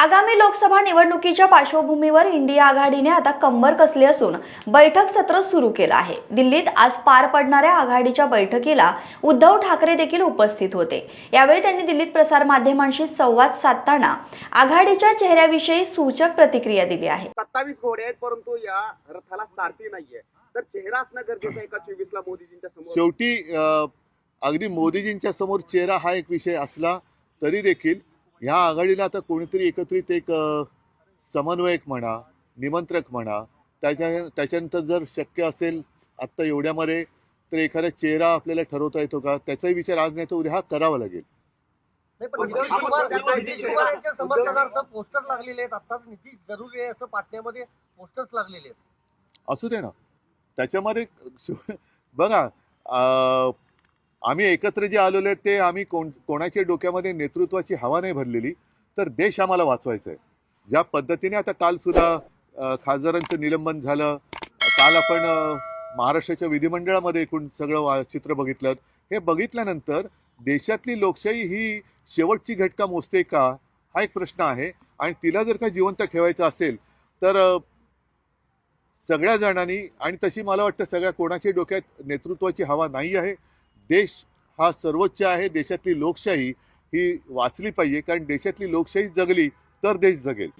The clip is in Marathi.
आगामी लोकसभा निवडणुकीच्या पार्श्वभूमीवर इंडिया आघाडीने आता कंबर कसली असून बैठक सत्र सुरू केलं आहे। दिल्लीत आज पार पडणाऱ्या आघाडीच्या बैठकीला उद्धव ठाकरे देखील उपस्थित होते। यावेळी त्यांनी दिल्लीत प्रसार माध्यमांशी संवाद साधताना आघाडीच्या चेहऱ्याविषयी सूचक प्रतिक्रिया दिली आहे। 27 घोडे आहेत, परंतु या रथाला सारथी नाहीये, तर चेहरा असणं गरजेचं आहे का 24 ला मोदीजींच्या समोर? शेवटी अगदी मोदीजींच्या समोर चेहरा हा एक विषय असला तरी देखील ह्या आघाडीला आता कोणीतरी एकत्रित एक समन्वयक म्हणा, निमंत्रक म्हणा, त्याच्यानंतर जर शक्य असेल आत्ता एवढ्यामध्ये तर एखादा चेहरा आपल्याला ठरवता येतो का, त्याचाही विचार आज नाही तर उद्या हा करावा लागेल। पोस्टर लागलेले आहेत, आताच नितीश जरुरी आहे असं पाटण्यामध्ये पोस्टर्स लागलेले आहेत। असू दे ना, त्याच्यामध्ये बघा आम्ही एकत्र जे आलेलो आहे ते आम्ही कोणाच्या डोक्यामध्ये नेतृत्वाची हवा नाही भरलेली, तर देश आम्हाला वाचवायचा आहे। ज्या पद्धतीने आता काल सुद्धा खासदारांचं निलंबन झालं, काल आपण महाराष्ट्राच्या विधिमंडळामध्ये एकूण सगळं चित्र बघितलं, हे बघितल्यानंतर देशातली लोकशाही ही शेवटची घटका मोजते का हा एक प्रश्न आहे। आणि तिला जर का जिवंत ठेवायचं असेल तर सगळ्या जणांनी, आणि तशी मला वाटतं सगळ्या कोणाच्या डोक्यात नेतृत्वाची हवा नाही आहे। देश हा सर्वोच्च आहे, देशातली लोकशाही ही वाचली पाहिजे, कारण देशातली लोकशाही जगली तर देश जगेल।